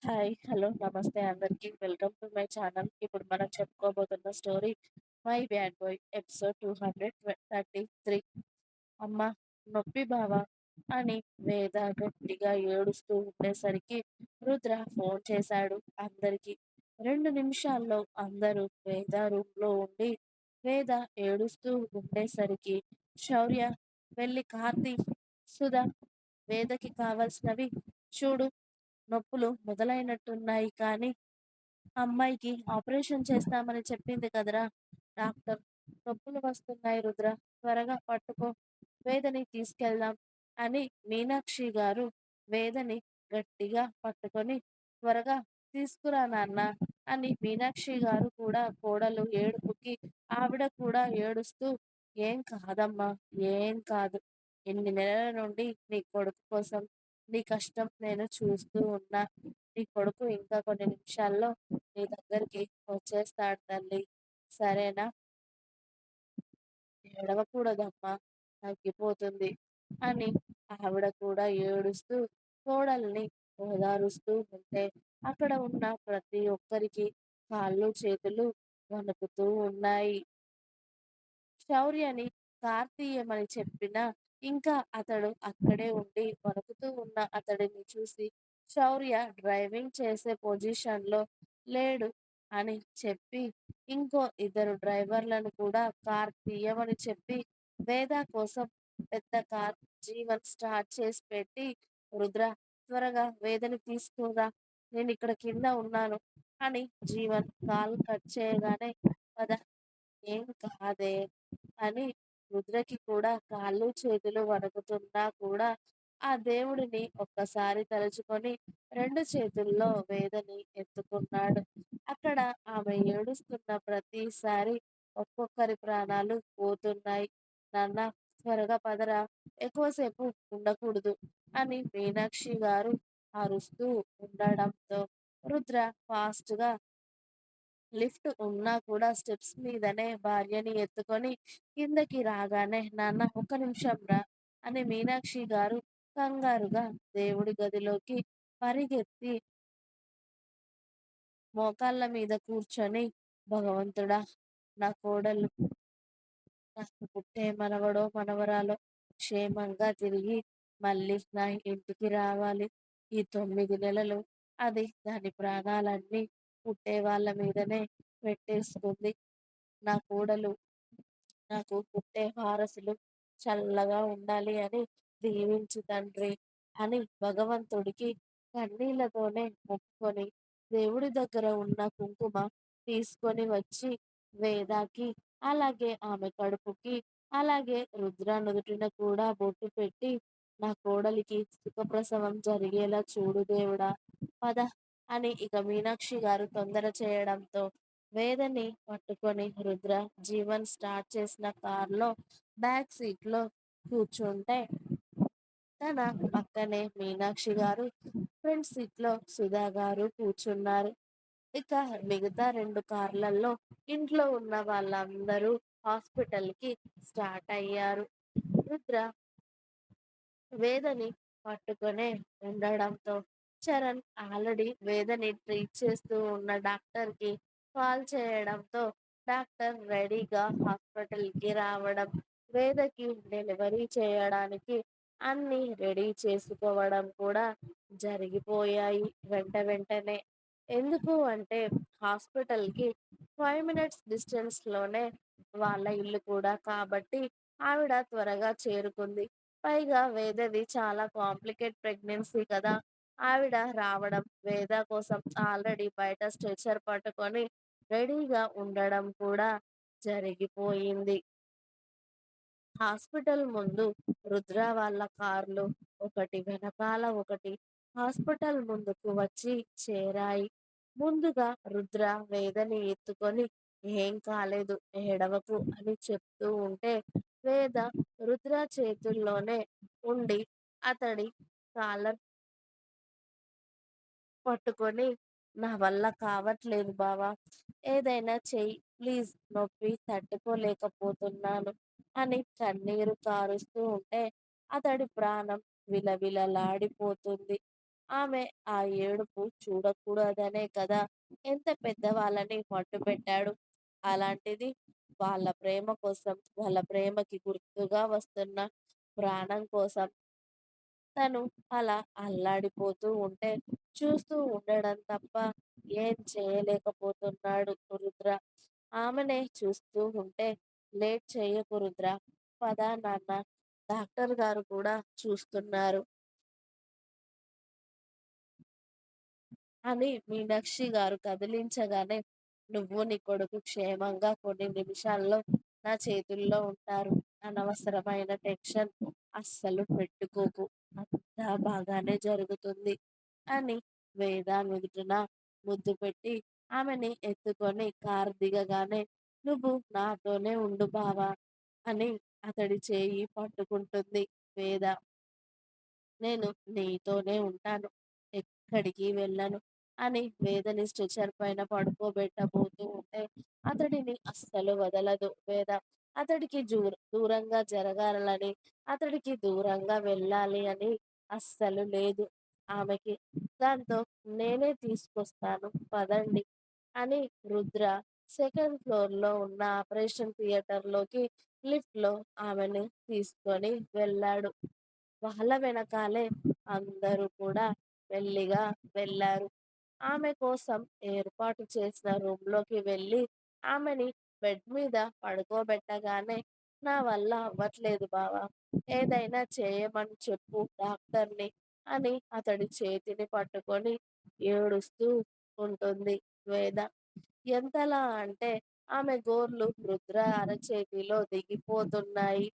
Hi. Hello. నమస్తే అందరికి. Welcome to my channel. ఇప్పుడు మనం చెప్పుకోబోతున్న story 'my bad boy' episode 233. అమ్మ నొప్పి బావా అని వేద గట్టిగా ఏడుస్తూ ఉండేసరికి రుద్ర ఫోన్ చేశాడు అందరికి. 2 నిమిషాల్లో అందరూ వేద రూమ్లో ఉండి వేద ఏడుస్తూ ఉండేసరికి శౌర్య వెళ్ళి కార్తీ, సుధా, వేదకి కావలసినవి చూడు, నొప్పులు మొదలైనట్టున్నాయి కానీ అమ్మాయికి ఆపరేషన్ చేస్తామని చెప్పింది కదరా డాక్టర్. నొప్పులు వస్తున్నాయి రుద్ర, త్వరగా పట్టుకో, వేదని తీసుకెళ్దాం అని మీనాక్షి గారు వేదని గట్టిగా పట్టుకొని త్వరగా తీసుకురా నాన్న అని మీనాక్షి గారు కూడా కోడలు ఏడుపుకి ఆవిడ కూడా ఏడుస్తూ ఏం కాదమ్మా, ఏం కాదు, ఎన్ని నెలల నుండి నీ కొడుకు కోసం నీ కష్టం నేను చూస్తూ ఉన్నా. నీ కొడుకు ఇంకా కొన్ని నిమిషాల్లో నీ దగ్గరికి వచ్చేస్తాడు తల్లి, సరేనా? ఏడవకూడదమ్మా, తగ్గిపోతుంది అని ఆవిడ కూడా ఏడుస్తూ కోడల్ని ఓదారుస్తూ ఉంటే అక్కడ ఉన్న ప్రతి ఒక్కరికి కాళ్ళు చేతులు వణుకుతూ ఉన్నాయి. శౌర్యని కార్తీయమని చెప్పినా ఇంకా అతడు అక్కడే ఉండి వణుకుతూ ఉన్న అతడిని చూసి శౌర్య డ్రైవింగ్ చేసే పొజిషన్లో లేడు అని చెప్పి ఇంకో ఇద్దరు డ్రైవర్లను కూడా కార్ తీయమని చెప్పి వేద కోసం పెద్ద కార్ జీవన్ స్టార్ట్ చేసి పెట్టి రుద్ర, త్వరగా వేదని తీసుకోరా, నేను ఇక్కడ కింద ఉన్నాను అని జీవన్ కాల్ కట్ చేయగానే పద, ఏం కాదే అని రుద్రకి కూడా కాళ్ళు చేతులు వణుకుతున్నా కూడా ఆ దేవుడిని ఒక్కసారి తలుచుకొని 2 చేతుల్లో వేదని ఎత్తుకున్నాడు. అక్కడ ఆమె ఏడుస్తున్న ప్రతిసారి ఒక్కొక్కరి ప్రాణాలు పోతున్నాయి. నాన్న, త్వరగా పదరా, ఎక్కువసేపు ఉండకూడదు అని మీనాక్షి గారు అరుస్తూ ఉండడంతో రుద్ర ఫాస్ట్గా లిఫ్ట్ ఉన్నా కూడా స్టెప్స్ మీదనే భార్యని ఎత్తుకొని కిందకి రాగానే నాన్న ఒక్క నిమిషం రా అని మీనాక్షి గారు కంగారుగా దేవుడి గదిలోకి పరిగెత్తి మోకాళ్ళ మీద కూర్చొని భగవంతుడా, నా కోడలు, నాకు పుట్టే మనవడో మనవరాలో క్షేమంగా తిరిగి మళ్ళీ నా ఇంటికి రావాలి. ఈ 9 నెలలు అది దాని ప్రాణాలన్నీ పుట్టే వాళ్ళ మీదనే పెట్టేసుకుంది. నా కోడలు, నాకు పుట్టే వారసులు చల్లగా ఉండాలి అని దీవించు తండ్రి అని భగవంతుడికి కన్నీళ్లతోనే మొక్కుకొని దేవుడి దగ్గర ఉన్న కుంకుమ తీసుకొని వచ్చి వేదాకి, అలాగే ఆమె కడుపుకి, అలాగే రుద్ర నుదుటిన కూడా బొట్టు పెట్టి నా కోడలికి సుఖప్రసవం జరిగేలా చూడు దేవుడా, పద అని ఇక మీనాక్షి గారు తొందర చేయడంతో వేదని పట్టుకొని రుద్ర జీవన్ స్టార్ట్ చేసిన కారులో బ్యాక్ సీట్లో కూర్చుంటే తన పక్కనే మీనాక్షి గారు, ఫ్రంట్ సీట్లో సుధా గారు కూర్చున్నారు. ఇక మిగతా 2 కార్లలో ఇంట్లో ఉన్న వాళ్ళందరూ హాస్పిటల్కి స్టార్ట్ అయ్యారు. రుద్ర వేదని పట్టుకొనే ఉండడంతో చరణ్ ఆల్రెడీ వేదని ట్రీట్ చేస్తూ ఉన్న డాక్టర్కి కాల్ చేయడంతో డాక్టర్ రెడీగా హాస్పిటల్కి రావడం, వేదకి డెలివరీ చేయడానికి అన్ని రెడీ చేసుకోవడం కూడా జరిగిపోయాయి వెంట వెంటనే. ఎందుకు అంటే హాస్పిటల్కి 5 మినిట్స్ డిస్టెన్స్లోనే వాళ్ళ ఇల్లు కూడా కాబట్టి ఆవిడ త్వరగా చేరుకుంది. పైగా వేదది చాలా కాంప్లికేట్ ప్రెగ్నెన్సీ కదా. ఆవిడ రావడం, వేద కోసం ఆల్రెడీ బయట స్ట్రెచర్ పట్టుకొని రెడీగా ఉండడం కూడా జరిగిపోయింది. హాస్పిటల్ ముందు రుద్ర వాళ్ళ కార్లు ఒకటి వెనకాల ఒకటి హాస్పిటల్ ముందుకు వచ్చి చేరాయి. ముందుగా రుద్ర వేదని ఎత్తుకొని ఏం కాలేదు, ఏడవకు అని చెప్తూ ఉంటే వేద రుద్ర చేతుల్లోనే ఉండి అతడి కాలర్ పట్టుకొని నా వల్ల కావట్లేదు బావా, ఏదైనా చెయ్యి ప్లీజ్, నొప్పి తట్టుకోలేకపోతున్నాను అని కన్నీరు కారుస్తూ ఉంటే అతడి ప్రాణం విలవిలలాడిపోతుంది. ఆమె ఆ ఏడుపు చూడకూడదనే కదా ఎంత పెద్దవాళ్ళని మట్టుపెట్టాడు. అలాంటిది వాళ్ళ ప్రేమ కోసం, వాళ్ళ ప్రేమకి గుర్తుగా వస్తున్న ప్రాణం కోసం తను అలా అల్లాడిపోతూ ఉంటే చూస్తూ ఉండడం తప్ప ఏం చేయలేకపోతున్నాడు రుద్ర. ఆమెనే చూస్తూ ఉంటే లేట్ చేయకు రుద్ర. పద నాన్న, డాక్టర్ గారు కూడా చూస్తున్నారు అని మీనాక్షి గారు కదిలించగానే, నువ్వు నీ కొడుకు క్షేమంగా కొన్ని నిమిషాల్లో నా చేతుల్లో ఉంటారు. అనవసరమైన టెన్షన్ అస్సలు పెట్టుకోకు. అంతా బాగానే జరుగుతుంది అని వేద నుదుటిన ముద్దు పెట్టి ఆమెని ఎత్తుకొని కారు దిగగానే, నువ్వు నాతోనే ఉండు బావా అని అతడి చేయి పట్టుకుంటుంది వేద. నేను నీతోనే ఉంటాను. ఎక్కడికి వెళ్ళను అని వేదని స్ట్రెచర్ పైన పడుకోబెట్టబోతూ ఉంటే అతడిని అస్సలు వదలదు వేద. అతడికి దూరంగా జరగాలని, అతడికి దూరంగా వెళ్ళాలి అని అస్సలు లేదు ఆమెకి. దాంతో నేనే తీసుకొస్తాను పదండి అని రుద్ర సెకండ్ ఫ్లోర్‌లో ఉన్న ఆపరేషన్ థియేటర్‌లోకి లిఫ్ట్‌లో ఆమెని తీసుకొని వెళ్ళాడు. వాళ్ళ వెనకాలే అందరూ కూడా మెల్లిగా వెళ్ళారు. ఆమె కోసం ఏర్పాటు చేసిన రూమ్‌లోకి వెళ్ళి ఆమెని బెడ్ మీద పడుకోబెట్టగానే, "నా వల్ల అవ్వట్లేదు బావ. ఏదైనా చేయమని చెప్పు డాక్టర్‌ని" అని అతడి చేతిని పట్టుకొని ఏడుస్తూ ఉంటుంది వేద. ఎంతలా అంటే ఆమె గోర్లు రుద్ర అరచేతిలో దిగిపోతున్నాయి.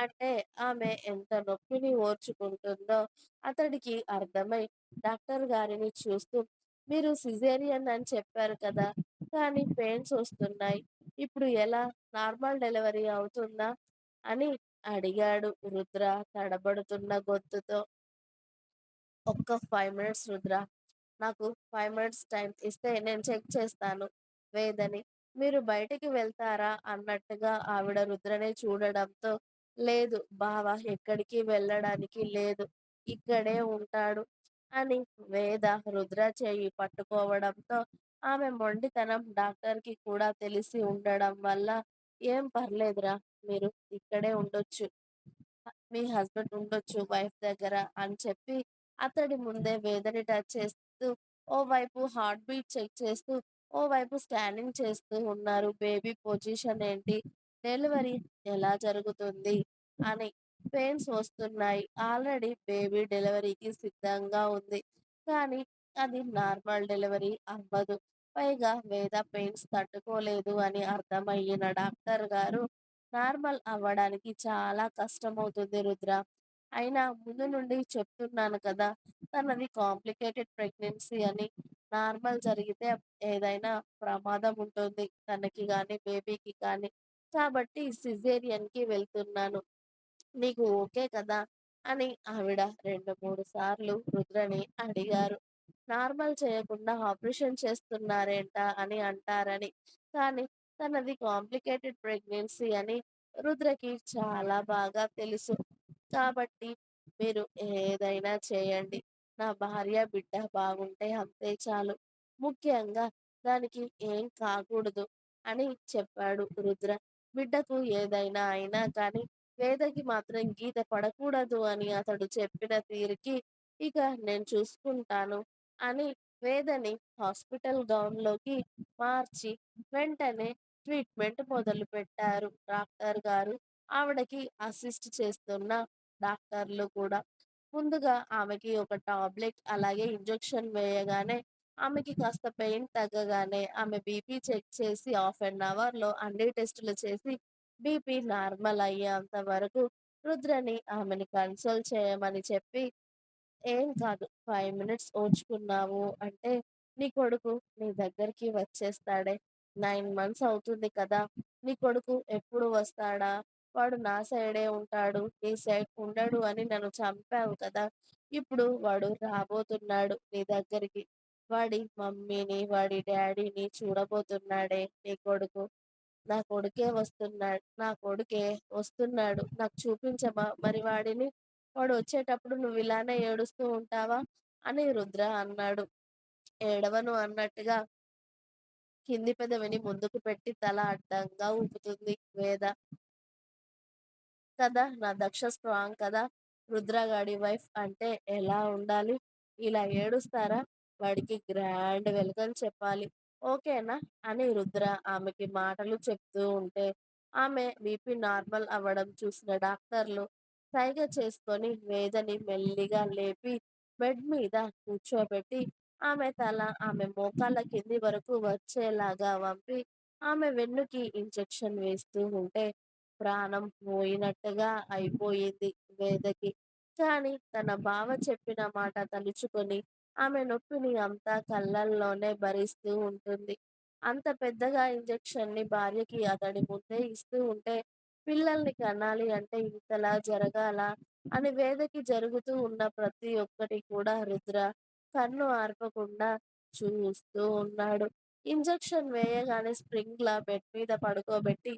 అంటే ఆమె ఎంత నొప్పిని ఓర్చుకుంటుందో అతడికి అర్థమై డాక్టర్ గారిని చూస్తూ, మీరు సిజేరియన్ అని చెప్పారు కదా! కానీ పెయిన్స్ వస్తున్నాయి. ఇప్పుడు ఎలా? నార్మల్ డెలివరీ అవుతుందా? అని అడిగాడు రుద్ర తడబడుతున్న గొంతుతో. ఒక్క 5 మినిట్స్ రుద్ర. నాకు 5 మినిట్స్ టైం ఇస్తే నేను చెక్ చేస్తాను వేదని. మీరు బయటికి వెళ్తారా అన్నట్టుగా ఆవిడ రుద్రనే చూడడంతో, లేదు బావ ఎక్కడికి వెళ్ళడానికి లేదు. ఇక్కడే ఉంటాడు అని వేద రుద్ర చెయ్యి పట్టుకోవడంతో ఆమె మొండితనం డాక్టర్‌కి కూడా తెలిసి ఉండడం వల్ల, ఏం పర్లేదురా మీరు ఇక్కడే ఉండొచ్చు. మీ హస్బెండ్ ఉండొచ్చు వైఫ్ దగ్గర అని చెప్పి అతడి ముందే వేదని టచ్ చేస్తూ ఓవైపు హార్ట్ బీట్ చెక్ చేస్తూ, ఓవైపు స్కానింగ్ చేస్తూ ఉన్నారు. బేబీ పొజిషన్ ఏంటి? డెలివరీ ఎలా జరుగుతుంది? అని. పెయిన్స్ వస్తున్నాయి. ఆల్రెడీ బేబీ డెలివరీకి సిద్ధంగా ఉంది. కానీ అది నార్మల్ డెలివరీ అవ్వదు. పైగా వేద పెయిన్స్ తట్టుకోలేదు అని అర్థమయ్యిన డాక్టర్ గారు, నార్మల్ అవ్వడానికి చాలా కష్టమవుతుంది రుద్ర. అయినా ముందు నుండి చెప్తున్నాను కదా! తనది కాంప్లికేటెడ్ ప్రెగ్నెన్సీ అని. నార్మల్ జరిగితే ఏదైనా ప్రమాదం ఉంటుంది. తనకి గాని, బేబీకి కానీ. కాబట్టి సిజేరియన్‌కి వెళ్తున్నాను. నీకు ఓకే కదా! అని ఆవిడ 2, 3 సార్లు రుద్రని అడిగారు. నార్మల్ చేయకుండా ఆపరేషన్ చేస్తున్నారేంటా అని అంటారని. కానీ తనది కాంప్లికేటెడ్ ప్రెగ్నెన్సీ అని రుద్రకి చాలా బాగా తెలుసు. కాబట్టి మీరు ఏదైనా చేయండి. నా భార్య, బిడ్డ బాగుంటే అంతే చాలు. ముఖ్యంగా దానికి ఏం కాకూడదు అని చెప్పాడు రుద్ర. బిడ్డకు ఏదైనా అయినా కానీ వేదకి మాత్రం గీత పడకూడదు అని అతడు చెప్పిన తీరుకి, ఇక నేను చూసుకుంటాను అని వేదని హాస్పిటల్ గౌన్‌లోకి మార్చి వెంటనే ట్రీట్మెంట్ మొదలుపెట్టారు డాక్టర్ గారు. ఆవిడకి అసిస్ట్ చేస్తున్న డాక్టర్లు కూడా. ముందుగా ఆమెకి ఒక టాబ్లెట్ అలాగే ఇంజెక్షన్ వేయగానే ఆమెకి కాస్త పెయిన్ తగ్గగానే ఆమె బీపీ చెక్ చేసి హాఫ్ అన్ అవర్‌లో అన్ని టెస్టులు చేసి బీపీ నార్మల్ అయ్యేంత వరకు రుద్రని ఆమెని కన్సోల్ చేయమని చెప్పి, ఏం కాదు 5 మినిట్స్ ఓర్చుకున్నావు అంటే నీ కొడుకు నీ దగ్గరికి వచ్చేస్తాడే. 9 మంత్స్ అవుతుంది కదా! నీ కొడుకు ఎప్పుడు వస్తాడా? వాడు నా సైడే ఉంటాడు. నీ సైడ్ ఉండడు అని నన్ను చంపావు కదా! ఇప్పుడు వాడు రాబోతున్నాడు నీ దగ్గరికి. వాడి మమ్మీని, వాడి డ్యాడీని చూడబోతున్నాడే నీ కొడుకు. నా కొడుకే వస్తున్నాడు. నా కొడుకే వస్తున్నాడు. నాకు చూపించమా మరి వాడిని? వాడు వచ్చేటప్పుడు నువ్వు ఇలానే ఏడుస్తూ ఉంటావా? అని రుద్ర అన్నాడు. ఏడవను అన్నట్టుగా కింది పెదవిని ముందుకు పెట్టి తల అడ్డంగా ఊపుతుంది వేద. కదా! నా దక్ష స్ట్రాంగ్ కదా! రుద్రగాడి వైఫ్ అంటే ఎలా ఉండాలి? ఇలా ఏడుస్తారా? వాడికి గ్రాండ్ వెల్కమ్ చెప్పాలి. ఓకేనా? అని రుద్ర ఆమెకి మాటలు చెప్తూ ఉంటే, ఆమె బీపీ నార్మల్ అవ్వడం చూసిన డాక్టర్లు సైగ చేసుకొని వేదని మెల్లిగా లేపి బెడ్ మీద కూర్చోబెట్టి, ఆమె తల ఆమె మోకాళ్ళ కింది వరకు వచ్చేలాగా వంపి, ఆమె వెన్నుకి ఇంజెక్షన్ వేస్తూ ఉంటే ప్రాణం పోయినట్టుగా అయిపోయింది వేదకి. కానీ తన బావ చెప్పిన మాట తలుచుకొని ఆమె నొప్పిని అంతా కళ్ళల్లోనే భరిస్తూ ఉంటుంది. అంత పెద్దగా ఇంజెక్షన్ని భార్యకి అతడి ముందే ఇస్తూ ఉంటే పిల్లల్ని కనాలి అంటే ఇంతలా జరగాలా అని వేదకి జరుగుతూ ఉన్న ప్రతి ఒక్కటి కూడా రుద్ర కన్ను ఆర్పకుండా చూస్తూ ఉన్నాడు. ఇంజెక్షన్ వేయగానే స్ప్రింగ్లా బెడ్ మీద పడుకోబెట్టి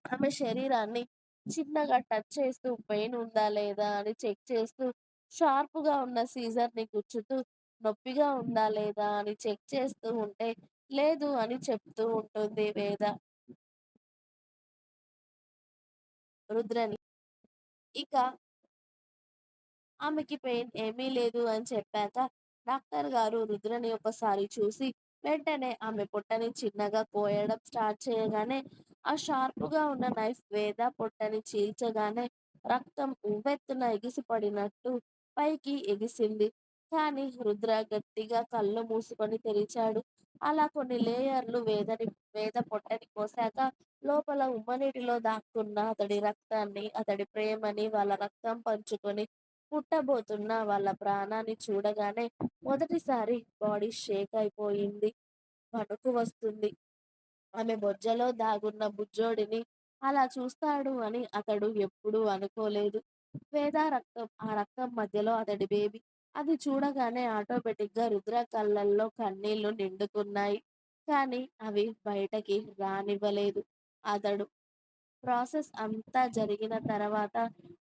ఆమె శరీరాన్ని చిన్నగా టచ్ చేస్తూ పెయిన్ ఉందా లేదా అని చెక్ చేస్తూ షార్ప్‌గా ఉన్న సీజర్‌ని గుచ్చుతూ నొప్పిగా ఉందా లేదా అని చెక్ చేస్తూ ఉంటే లేదు అని చెప్తూ ఉంటుంది వేద రుద్రని. ఇక ఆమెకి పెయిన్ ఏమీ లేదు అని చెప్పాక డాక్టర్ గారు రుద్రని ఒకసారి చూసి వెంటనే ఆమె పొట్టని చిన్నగా కోయడం స్టార్ట్ చేయగానే ఆ షార్పుగా ఉన్న నైఫ్ వేద పొట్టని చీల్చగానే రక్తం ఉవ్వెత్తున ఎగిసిపడినట్టు పైకి ఎగిసింది. కానీ రుద్ర గట్టిగా కళ్ళు మూసుకొని తెరిచాడు. అలా కొన్ని లేయర్లు వేద పొట్టని కోసాక లోపల ఉమ్మనీటిలో దాక్కున్న అతడి రక్తాన్ని అతడి ప్రేమని వాళ్ళ రక్తం పంచుకొని పుట్టబోతున్న వాళ్ళ ప్రాణాన్ని చూడగానే మొదటిసారి బాడీ షేక్ అయిపోయింది. వణుకు వస్తుంది. ఆమె బొజ్జలో దాగున్న బుజ్జోడిని అలా చూస్తాడు అని అతడు ఎప్పుడూ అనుకోలేదు. ఆ రక్తం మధ్యలో అతడి బేబీ. అది చూడగానే ఆటోమేటిక్‌గా రుద్ర కళ్ళల్లో కన్నీళ్లు నిండుకున్నాయి. కానీ అవి బయటకి రానివ్వలేదు అతడు. ప్రాసెస్ అంతా జరిగిన తర్వాత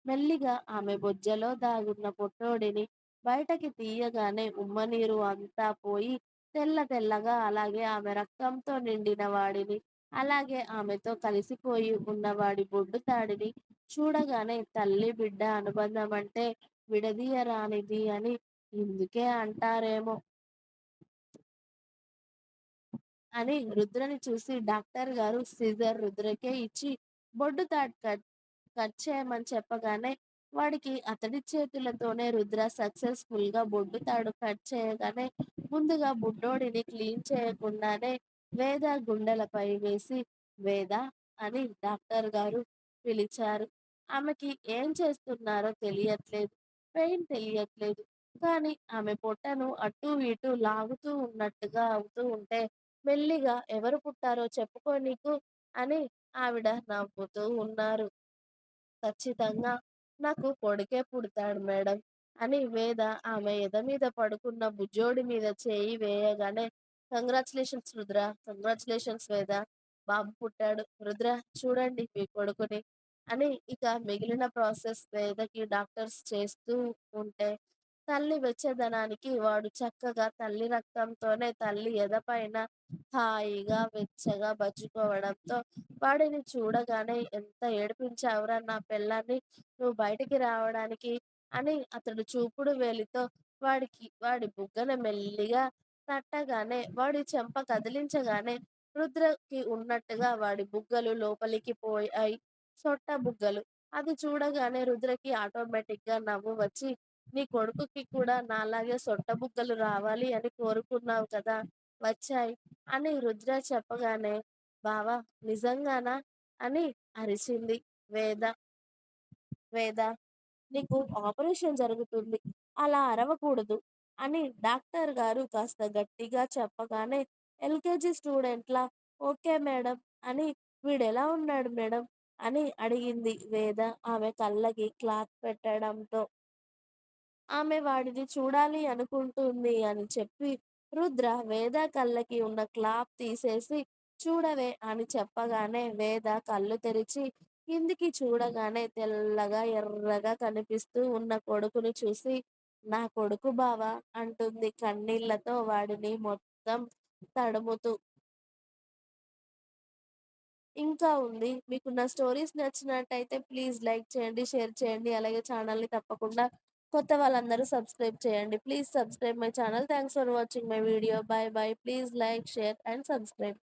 మెల్లిగా ఆమె బొజ్జలో దాగున్న పొట్టోడిని బయటకి తీయగానే ఉమ్మనీరు అంతా పోయి తెల్ల తెల్లగా అలాగే ఆమె రక్తంతో నిండిన వాడిని అలాగే ఆమెతో కలిసిపోయి ఉన్నవాడి బొడ్డు తాడిని చూడగానే తల్లి బిడ్డ అనుబంధం అంటే విడదీయరానిది అని ఇందుకే అంటారేమో అని రుద్రని చూసి డాక్టర్ గారు సిజర్ రుద్రకే ఇచ్చి బొడ్డు తాడు కట్ చేయమని చెప్పగానే వాడికి అతడి చేతులతోనే రుద్ర సక్సెస్ఫుల్ గా బొడ్డు తాడు కట్ చేయగానే ముందుగా బుడ్డోడిని క్లీన్ చేయకుండానే వేద గుండెలపై వేసి వేద అని డాక్టర్ గారు పిలిచారు. ఆమెకి ఏం చేస్తున్నారో తెలియట్లేదు, పెయిన్ తెలియట్లేదు. కానీ ఆమె పొట్టను అటూ ఇటూ లాగుతూ ఉన్నట్టుగా అవుతూ ఉంటే మెల్లిగా ఎవరు పుట్టారో చెప్పుకో నీకు అని ఆవిడ నవ్వుతూ ఉన్నారు. ఖచ్చితంగా నాకు కొడుకే పుడతాడు మేడం అని వేద ఆమె ఎద మీద పడుకున్న బుజ్జోడి మీద చేయి వేయగానే కంగ్రాచులేషన్స్ రుద్ర, కంగ్రాచులేషన్స్ వేద, బాబు పుట్టాడు రుద్ర, చూడండి మీ కొడుకుని అని ఇక మిగిలిన ప్రాసెస్ వేదకి డాక్టర్స్ చేస్తూ ఉంటే తల్లి వెచ్చదనానికి వాడు చక్కగా తల్లి రక్తంతోనే తల్లి ఎదపైన హాయిగా వెచ్చగా బజ్జుకోవడంతో వాడిని చూడగానే ఎంత ఏడిపించావురా నా పెళ్ళాన్ని నువ్వు బయటికి రావడానికి అని అతడు చూపుడు వేలితో వాడి బుగ్గన మెల్లిగా తట్టగానే వాడి చెంప కదిలించగానే రుద్రకి ఉన్నట్టుగా వాడి బుగ్గలు లోపలికి పోయాయి. సొట్ట బుగ్గలు. అది చూడగానే రుద్రకి ఆటోమేటిక్ గా నవ్వు వచ్చి నీ కొడుకుకి కూడా నాలాగే సొట్ట బుగ్గలు రావాలి అని కోరుకున్నావు కదా, వచ్చాయి అని రుద్ర చెప్పగానే బావా నిజంగానా అని అరిచింది వేద. వేద నీకు ఆపరేషన్ జరుగుతుంది. అలా అరవకూడదు అని డాక్టర్ గారు కాస్త గట్టిగా చెప్పగానే ఎల్‌కేజీ స్టూడెంట్‌లా ఓకే మేడం అని వీడెలా ఉన్నాడు మేడం అని అడిగింది వేద ఆమె కళ్ళకి క్లాత్ పెట్టడంతో. ఆమె వాడిని చూడాలి అనుకుంటుంది అని చెప్పి రుద్ర వేద కళ్ళకి ఉన్న క్లాత్ తీసేసి చూడవే అని చెప్పగానే వేద కళ్ళు తెరిచి కిందికి చూడగానే తెల్లగా ఎర్రగా కనిపిస్తూ ఉన్న కొడుకుని చూసి నా కొడుకు బావ అంటుంది కన్నీళ్లతో వాడిని మొత్తం తడుముతూ. ఇంకా ఉంది. మీకు నా స్టోరీస్ నచ్చినట్టయితే ప్లీజ్ లైక్ చేయండి, షేర్ చేయండి. అలాగే ఛానల్‌ని తప్పకుండా కొత్త వాళ్ళందరూ సబ్స్క్రైబ్ చేయండి. Please subscribe my channel. Thanks for watching my video. By by. Please like, share and subscribe.